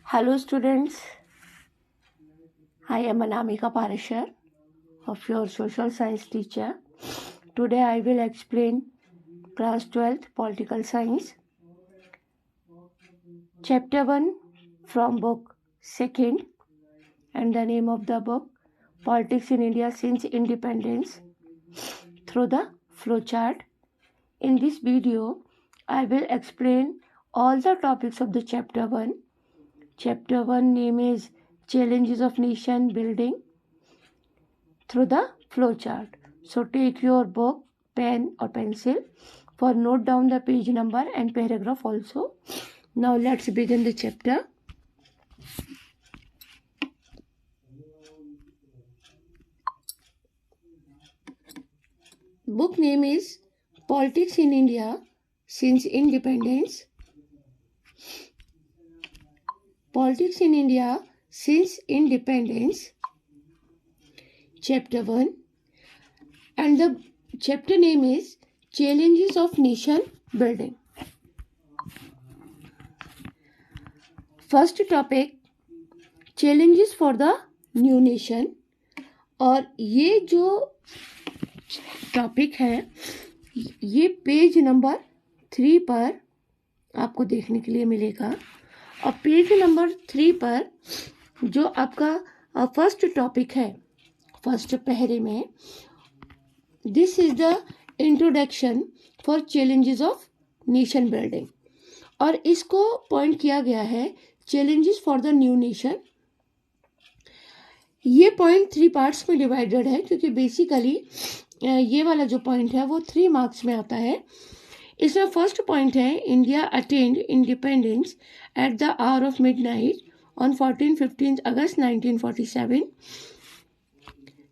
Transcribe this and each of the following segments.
Hello students, I am Anamika Parashar of your social science teacher. Today I will explain class 12th political science. Chapter 1 from book 2nd, and the name of the book Politics in India Since Independence through the flowchart. In this video I will explain all the topics of the chapter 1. Chapter 1 name is Challenges of Nation Building through the flowchart. So take your book, pen or pencil for note down the page number and paragraph also. Now let's begin the chapter. Book name is Politics in India Since Independence. Politics in India Since Independence. Chapter 1, and the chapter name is Challenges of Nation Building. First topic, Challenges for the New Nation. और ये जो topic है ये page number 3 पर आपको देखने के लिए मिलेगा. और पेज नंबर 3 पर जो आपका फर्स्ट टॉपिक है, फर्स्ट पहरे में, this is the introduction for challenges of nation building. और इसको पॉइंट किया गया है challenges for the new nation. ये पॉइंट 3 पार्ट्स में डिवाइडेड है क्योंकि बेसिकली ये वाला जो पॉइंट है वो 3 मार्क्स में आता है. इसमें फर्स्ट पॉइंट है India attend independence at the hour of midnight on 14-15 August 1947.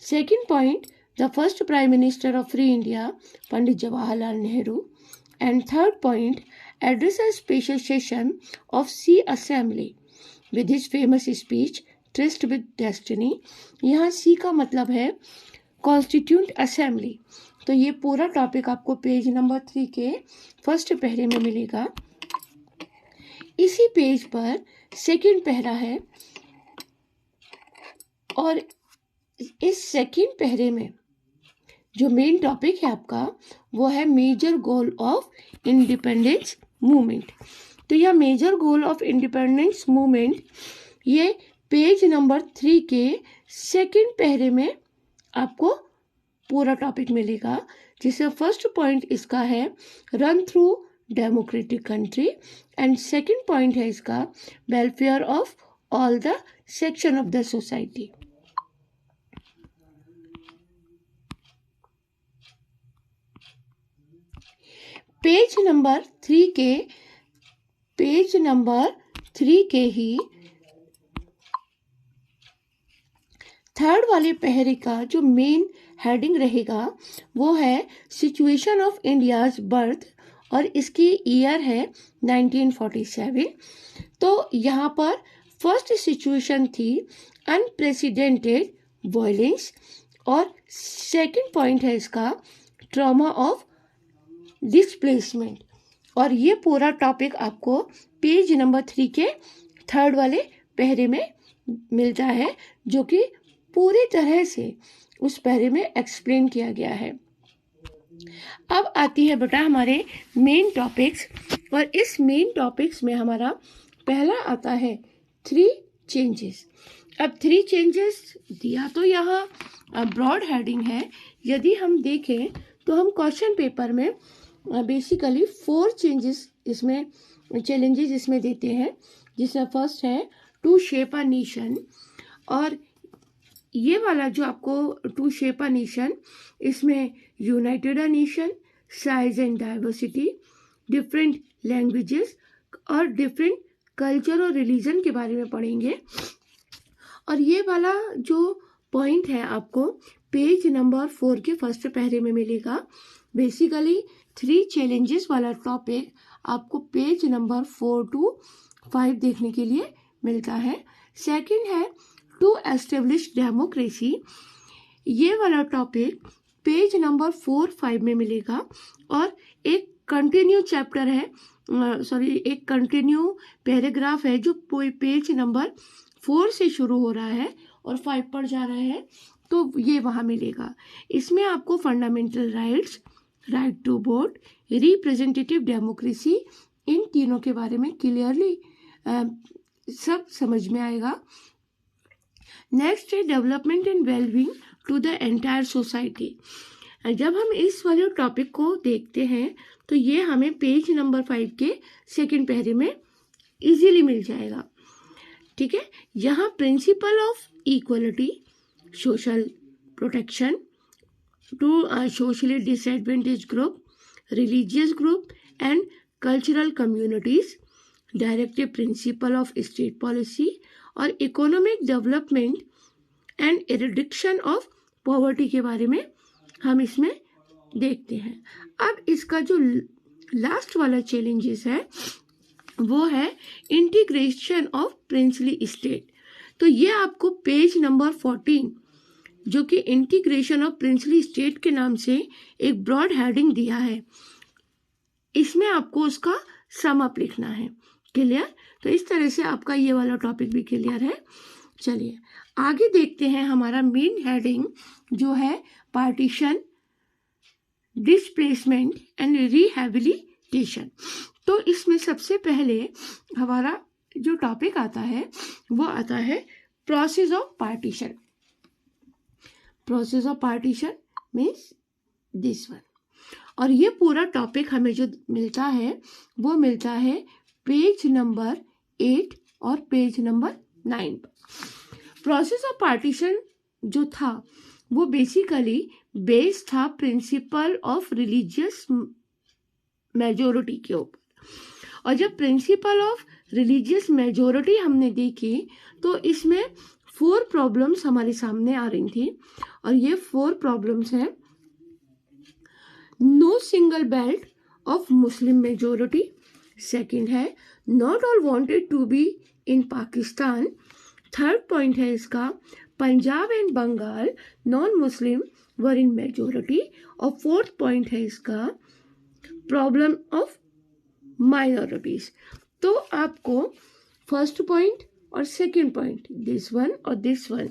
Second point, the first prime minister of free India Pandit Jawaharlal Nehru. And third point, address a special session of C assembly with his famous speech tryst with destiny. यहाँ C का मतलब है constituent assembly. तो ये पूरा topic आपको page number 3 के first पहरे में मिलेगा. इसी पेज पर सेकंड पहरा है और इस सेकंड पहरे में जो मेन टॉपिक है आपका वो है major goal of independence movement. तो यह major goal of independence movement ये पेज नंबर 3 के सेकंड पहरे में आपको पूरा टॉपिक मिलेगा, जिसमें फर्स्ट पॉइंट इसका है run through democratic country and second point है इसका welfare of all the section of the society. Page number 3 के ही थर्ड वाले पहरे का जो मेन हेडिंग रहेगा वो है सिचुएशन ऑफ इंडियाज बर्थ और इसकी ईयर है 1947. तो यहाँ पर फर्स्ट सिचुएशन थी अनप्रेसिडेंटेड वायलेंस और सेकंड पॉइंट है इसका ट्रॉमा ऑफ डिस्प्लेसमेंट. और ये पूरा टॉपिक आपको पेज नंबर 3 के थर्ड वाले पहरे में मिलता है जो कि पूरी तरह से उस पहरे में एक्सप्लेन किया गया है. अब आती है बेटा हमारे मेन टॉपिक्स. और इस मेन टॉपिक्स में हमारा पहला आता है 3 चेंजेस. अब 3 चेंजेस दिया तो यहाँ ब्रॉड हेडिंग है. यदि हम देखें तो हम क्वेश्चन पेपर में बेसिकली 4 चेंजेस इसमें चैलेंजेस इसमें देते हैं, जिसमें फर्स्ट है टू शेप अ नेशन. और ये वाला जो आपको टू शेप अ नेशन, इसमें United a nation, size and diversity, different languages और डिफरेंट कल्चर और रिलीजन के बारे में पढ़ेंगे. और ये वाला जो पॉइंट है आपको पेज नंबर 4 के फर्स्ट पहरे में मिलेगा. बेसिकली 3 चैलेंजेस वाला टॉपिक आपको पेज नंबर 4 to 5 देखने के लिए मिलता है. सेकंड है टू एस्टेब्लिश डेमोक्रेसी. ये वाला टॉपिक पेज नंबर 4-5 में मिलेगा. और एक कंटिन्यू चैप्टर है, एक कंटिन्यू पैराग्राफ है जो पेज नंबर 4 से शुरू हो रहा है और 5 पर जा रहा है, तो ये वहाँ मिलेगा। इसमें आपको fundamental rights, right to vote, representative democracy, इन तीनों के बारे में क्लियरली सब समझ में आएगा। नेक्स्ट है development and wellbeing to the entire society. जब हम इस वाले टॉपिक को देखते हैं तो ये हमें पेज नंबर 5 के सेकंड पैरे में इजीली मिल जाएगा। ठीक है, यहाँ principle of equality, social protection to socially disadvantage group, religious group and cultural communities, directive principle of state policy और economic development and eradication of poverty के बारे में हम इसमें देखते हैं। अब इसका जो लास्ट वाला चैलेंजेस है वो है इंटीग्रेशन ऑफ प्रिंसली स्टेट। तो ये आपको पेज नंबर 14 जो कि इंटीग्रेशन ऑफ प्रिंसली स्टेट के नाम से एक ब्रॉड हेडिंग दिया है, इसमें आपको उसका सम अप लिखना है। क्लियर? तो इस तरह से आपका ये वाला टॉपिक भी क्लियर है। चलिए आगे देखते हैं। हमारा मेन हेडिंग जो है पार्टीशन, डिस्प्लेसमेंट एंड रिहेबिलिटेशन। तो इसमें सबसे पहले हमारा जो टॉपिक आता है वो आता है process of partition. Process of partition means this one. और ये पूरा टॉपिक हमें जो मिलता है वो मिलता है पेज नंबर 8 और पेज नंबर 9 पर। प्रोसेस ऑफ पार्टीशन जो था वो बेसिकली बेस्ड था प्रिंसिपल ऑफ रिलीजियस मेजोरिटी के ऊपर। और जब प्रिंसिपल ऑफ रिलीजियस मेजोरिटी हमने देखी तो इसमें 4 प्रॉब्लम्स हमारे सामने आ रही थी। और ये 4 प्रॉब्लम्स हैं: no single belt of Muslim majority, second है not all wanted to be in Pakistan, third point है इसका Punjab and Bengal non Muslim were in majority, और फोर्थ पॉइंट है इसका प्रॉब्लम ऑफ माइनॉरिटीज। तो आपको फर्स्ट पॉइंट और सेकंड पॉइंट, दिस वन और दिस वन,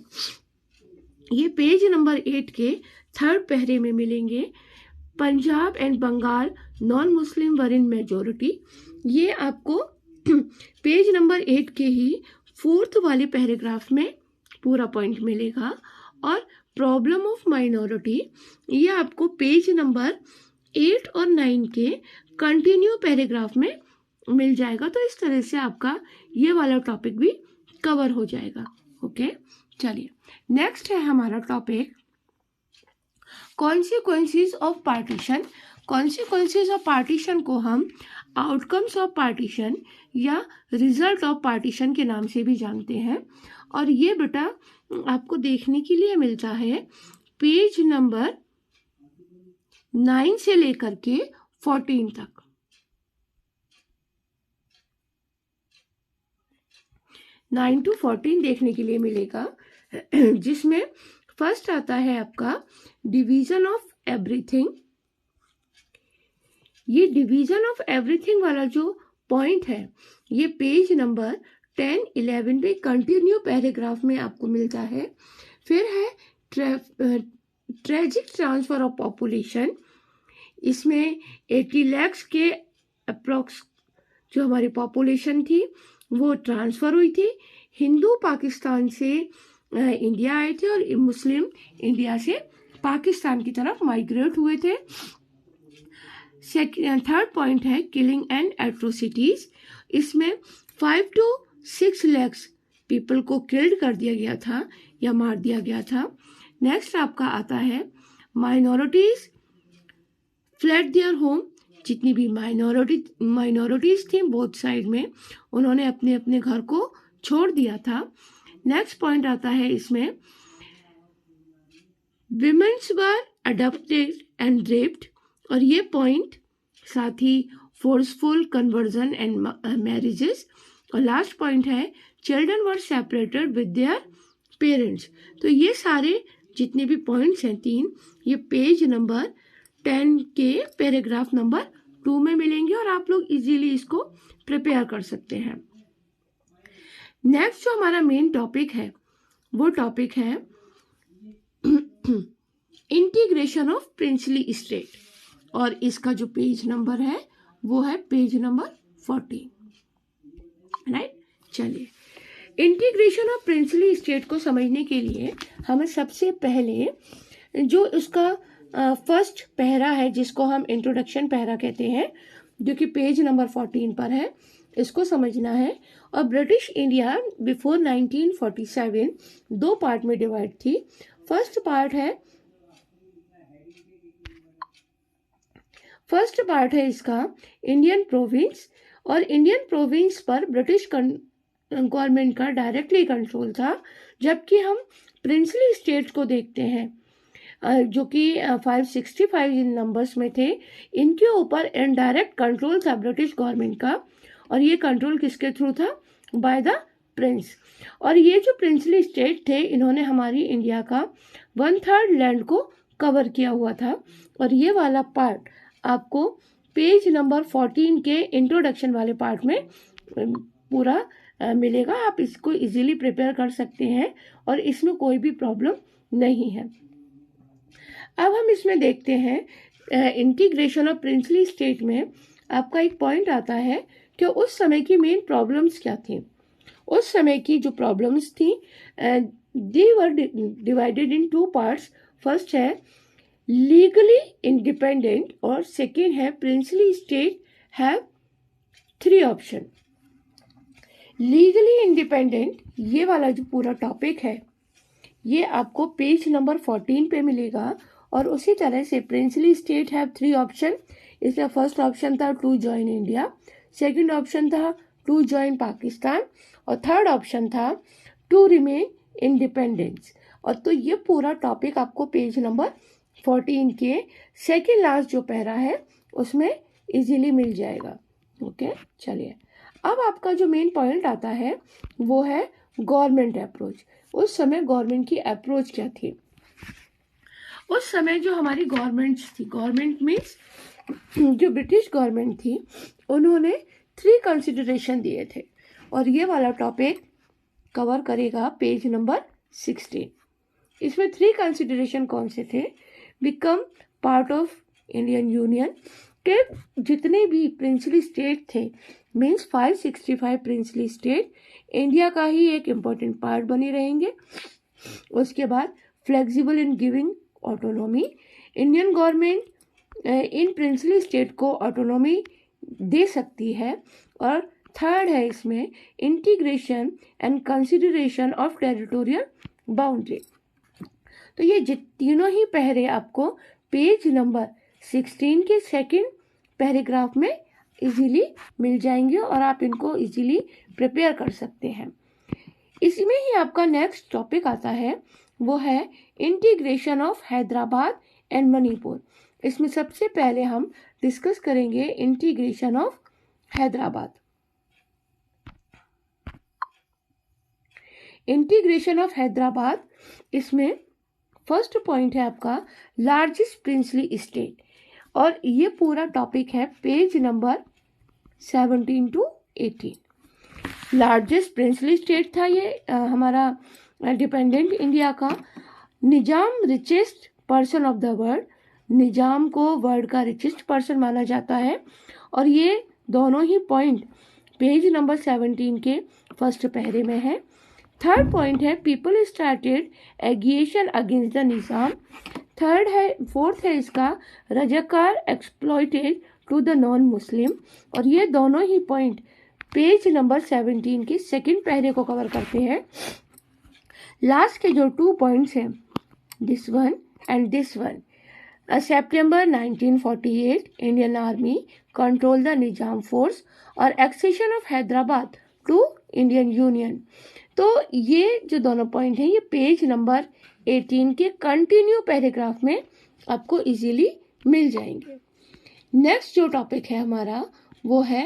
ये पेज नंबर 8 के थर्ड पैरे में मिलेंगे। Punjab and Bengal non Muslim were in majority, ये आपको पेज नंबर 8 के ही फोर्थ वाले पैराग्राफ में पूरा पॉइंट मिलेगा। और प्रॉब्लम ऑफ माइनॉरिटी ये आपको पेज नंबर 8 और 9 के कंटिन्यू पैराग्राफ में मिल जाएगा। तो इस तरह से आपका ये वाला टॉपिक भी कवर हो जाएगा। ओके, चलिए नेक्स्ट है हमारा topic consequences of partition. Consequences of partition को हम आउटकम्स ऑफ पार्टीशन या रिजल्ट ऑफ पार्टीशन के नाम से भी जानते हैं। और ये बेटा आपको देखने के लिए मिलता है पेज नंबर 9 से लेकर के 14 तक। 9 to 14 देखने के लिए मिलेगा, जिसमें फर्स्ट आता है आपका डिवीजन ऑफ एवरीथिंग। ये डिवीजन ऑफ एवरीथिंग वाला जो पॉइंट है ये पेज नंबर 10, 11 पे कंटिन्यू पैराग्राफ में आपको मिलता है। फिर है ट्रेजिक ट्रांसफर ऑफ पॉपुलेशन, इसमें 80 लाख के अप्रोक्स जो हमारी पॉपुलेशन थी वो ट्रांसफर हुई थी। हिंदू पाकिस्तान से इंडिया आए थे और मुस्लिम इंडिया से पाकिस्तान की तरफ माइग्रेट हुए थे। थर्ड पॉइंट है किलिंग एंड एट्रोसिटीज, इसमें 5 to 6 लाख पीपल को किल्ड कर दिया गया था या मार दिया गया था। नेक्स्ट आपका आता है माइनॉरिटीज फ्लेड देयर होम, जितनी भी माइनॉरिटीज थी बोथ साइड में उन्होंने अपने अपने घर को छोड़ दिया था। नेक्स्ट पॉइंट आता है इसमें women's were adopted and raped, और ये पॉइंट साथ ही फोर्सफुल कन्वर्जन एंड मैरिजेस। और लास्ट पॉइंट है children were separated with their parents. तो ये सारे जितने भी पॉइंट्स हैं 3, ये पेज नंबर 10 के पैराग्राफ नंबर 2 में मिलेंगे और आप लोग इजीली इसको प्रिपेयर कर सकते हैं। नेक्स्ट जो हमारा मेन टॉपिक है वो टॉपिक है इंटीग्रेशन ऑफ प्रिंसली स्टेट, और इसका जो पेज नंबर है वो है पेज नंबर 14, राइट। चलिए, इंटीग्रेशन ऑफ प्रिंसली स्टेट को समझने के लिए हमें सबसे पहले जो उसका फर्स्ट पैरा है, जिसको हम इंट्रोडक्शन पैरा कहते हैं, जो कि पेज नंबर 14 पर है, इसको समझना है। और ब्रिटिश इंडिया बिफोर 1947 2 पार्ट में डिवाइड थी। फर्स्ट पार्ट है इसका इंडियन प्रोविंस, और इंडियन प्रोविंस पर ब्रिटिश गवर्नमेंट का डायरेक्टली कंट्रोल था। जबकि हम प्रिंसली स्टेट्स को देखते हैं जो कि 565 इन नंबर्स में थे, इनके ऊपर इनडायरेक्ट कंट्रोल था ब्रिटिश गवर्नमेंट का, और ये कंट्रोल किसके थ्रू था? By the Prince. और ये जो प्रिंसली स्टेट थे, इन्होंने हमारी इंडिया का 1/3 लैंड को कवर किया हुआ था। और ये वाला पार्ट आपको पेज नंबर 14 के इंट्रोडक्शन वाले पार्ट में पूरा मिलेगा। आप इसको इजीली प्रिपेयर कर सकते हैं और इसमें कोई भी प्रॉब्लम नहीं है। अब हम इसमें देखते हैं इंटीग्रेशन ऑफ प्रिंसली स्टेट में आपका एक पॉइंट आता है कि उस समय की मेन प्रॉब्लम्स क्या थी। उस समय की जो प्रॉब्लम्स थी they were divided in 2 parts. First है लीगली इंडिपेंडेंट और सेकेंड है princely state have 3 option. Legally independent, ये वाला जो पूरा टॉपिक है ये आपको पेज नंबर 14 पे मिलेगा। और उसी तरह से प्रिंसली स्टेट हैव 3 ऑप्शन। इसमें फर्स्ट ऑप्शन था to join India, second option था टू ज्वाइन पाकिस्तान, और थर्ड ऑप्शन था टू रिमेन इंडिपेंडेंस। और तो ये पूरा टॉपिक आपको पेज नंबर 14 के सेकेंड लास्ट जो पैरा है उसमें इजीली मिल जाएगा। ओके, चलिए, अब आपका जो मेन पॉइंट आता है वो है गवर्नमेंट अप्रोच। उस समय गवर्नमेंट की अप्रोच क्या थी? उस समय जो हमारी गवर्नमेंट थी, गवर्नमेंट मीन्स जो ब्रिटिश गवर्नमेंट थी, उन्होंने 3 कंसिडरेशन दिए थे, और ये वाला टॉपिक कवर करेगा पेज नंबर 16। इसमें 3 कंसिडरेशन कौन से थे? Become part of Indian union, के जितने भी प्रिंसली स्टेट थे, मीन्स 565 प्रिंसली स्टेट इंडिया का ही एक इम्पोर्टेंट पार्ट बने रहेंगे। उसके बाद flexible in giving autonomy, Indian government in princely state को ऑटोनॉमी दे सकती है। और थर्ड है इसमें integration and consideration of territorial boundary. तो ये तीनों ही पहरे आपको पेज नंबर 16 के सेकंड पैराग्राफ में इजीली मिल जाएंगे और आप इनको इजीली प्रिपेयर कर सकते हैं। इसमें ही आपका नेक्स्ट टॉपिक आता है, वो है integration of Hyderabad and Manipur. इसमें सबसे पहले हम डिस्कस करेंगे integration of Hyderabad. Integration of Hyderabad, इसमें फर्स्ट पॉइंट है आपका लार्जेस्ट प्रिंसली स्टेट, और ये पूरा टॉपिक है page number 17 to 18। Largest princely state था ये हमारा डिपेंडेंट इंडिया का। Nizam richest person of the world, Nizam को वर्ल्ड का रिचेस्ट पर्सन माना जाता है। और ये दोनों ही पॉइंट पेज नंबर 17 के फर्स्ट पैरे में है। थर्ड पॉइंट है people started agitation against the Nizam. Fourth है इसका Razakar exploited to the non Muslim. और ये दोनों ही पॉइंट पेज नंबर 17 के सेकंड पैरे को कवर करते हैं। लास्ट के जो 2 पॉइंट्स हैं, this one and this one, September 1948 Indian army control the Nizam force और accession of Hyderabad to Indian union. तो ये जो दोनों पॉइंट हैं ये पेज नंबर 18 के कंटिन्यू पैराग्राफ में आपको इजीली मिल जाएंगे। नेक्स्ट जो टॉपिक है हमारा वो है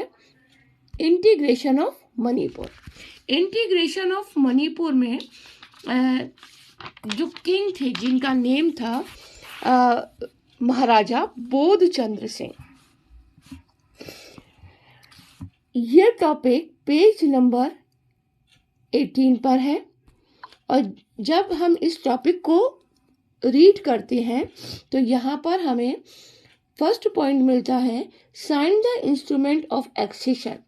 integration of Manipur. Integration of Manipur में जो किंग थे जिनका नेम था महाराजा बोधचंद्र सिंह, ये टॉपिक पेज नंबर 18 पर है और जब हम इस टॉपिक को रीड करते हैं तो यहाँ पर हमें फर्स्ट पॉइंट मिलता है, sign the instrument of accession.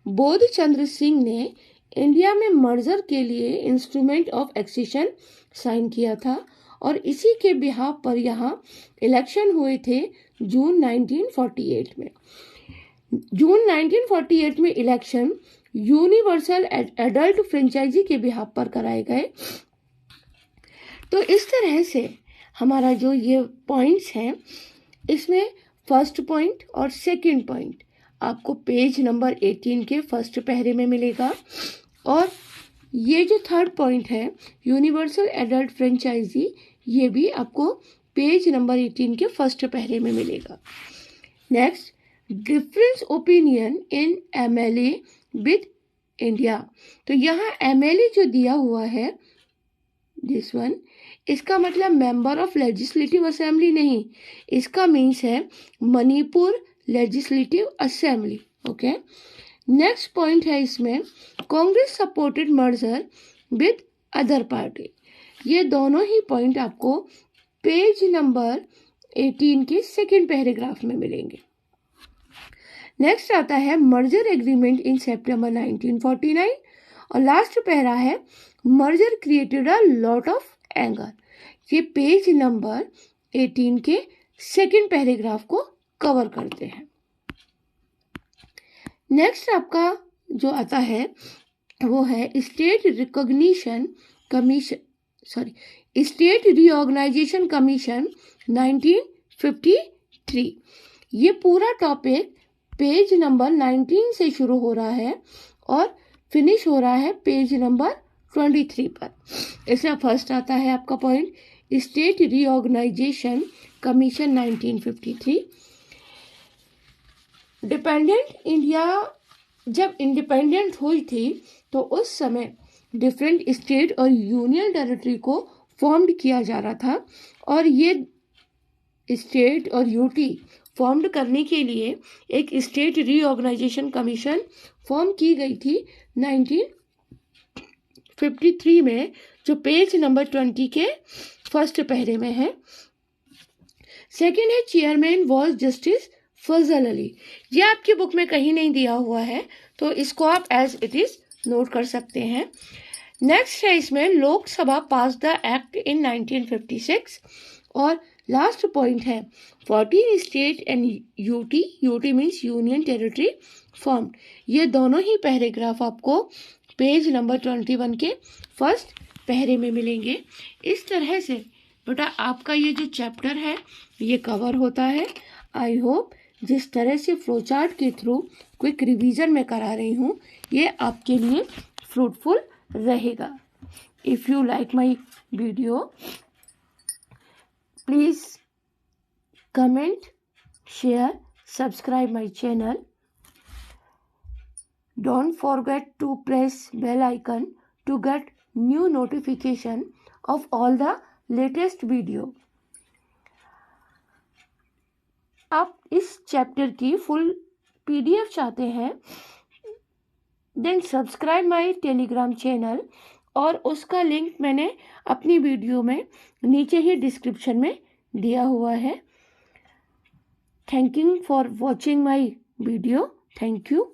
Bodh Chandra Singh ने इंडिया में मर्जर के लिए इंस्ट्रूमेंट ऑफ एक्सेशन साइन किया था और इसी के बिहाफ पर यहाँ इलेक्शन हुए थे जून 1948 में। जून 1948 में इलेक्शन यूनिवर्सल एडल्ट फ्रेंचाइजी के बिहाफ पर कराए गए। तो इस तरह से हमारा जो ये पॉइंट्स हैं, इसमें फर्स्ट पॉइंट और सेकंड पॉइंट आपको पेज नंबर 18 के फर्स्ट पैरे में मिलेगा और ये जो थर्ड पॉइंट है यूनिवर्सल एडल्ट फ्रेंचाइजी, ये भी आपको पेज नंबर 18 के फर्स्ट पैरे में मिलेगा। Next, difference opinion in MLA with India. तो यहाँ एमएलए जो दिया हुआ है दिस वन, इसका मतलब मेंबर ऑफ लेजिस्लेटिव असेंबली नहीं, इसका मीन्स है Manipur legislative assembly. Okay, next point है इसमें, Congress supported merger with other party. ये दोनों ही पॉइंट आपको पेज नंबर 18 के सेकेंड पैराग्राफ में मिलेंगे। नेक्स्ट आता है मर्जर एग्रीमेंट इन सितंबर 1949 और लास्ट पैरा है merger created a lot of anger. ये पेज नंबर 18 के सेकेंड पैराग्राफ को कवर करते हैं। नेक्स्ट आपका जो आता है वो है state recognition commission, state reorganisation commission 1953। ये पूरा टॉपिक पेज नंबर 19 से शुरू हो रहा है और फिनिश हो रहा है पेज नंबर 23 पर। इसमें फर्स्ट आता है आपका point state reorganisation commission 1953। Dependent India जब इंडिपेंडेंट हुई थी तो उस समय डिफरेंट स्टेट और यूनियन टेरिटरी को फॉर्म्ड किया जा रहा था और ये स्टेट और यूटी फॉर्म्ड करने के लिए एक स्टेट रीऑर्गेनाइजेशन कमीशन फॉर्म की गई थी 1953 में, जो पेज नंबर 20 के फर्स्ट पैरे में है। सेकेंड है चेयरमैन वॉज जस्टिस फजल अली। ये आपकी बुक में कहीं नहीं दिया हुआ है तो इसको आप एज इट इज नोट कर सकते हैं। नेक्स्ट है इसमें लोकसभा पास द एक्ट इन 1956 और लास्ट पॉइंट है 14 state and UT, UT means union territory form. ये दोनों ही पैराग्राफ आपको पेज नंबर 21 के फर्स्ट पैरे में मिलेंगे। इस तरह से बेटा आपका ये जो चैप्टर है ये कवर होता है। आई होप जिस तरह से फ्लोचार्ट के थ्रू क्विक रिवीजन में करा रही हूँ ये आपके लिए फ्रूटफुल रहेगा। If you like my video please comment, share, subscribe my channel. Don't forget to press bell icon to get new notification of all the latest video. आप इस चैप्टर की फुल PDF चाहते हैं then subscribe my Telegram channel और उसका link मैंने अपनी video में नीचे ही डिस्क्रिप्शन में दिया हुआ है। Thank you for watching my video. Thank you.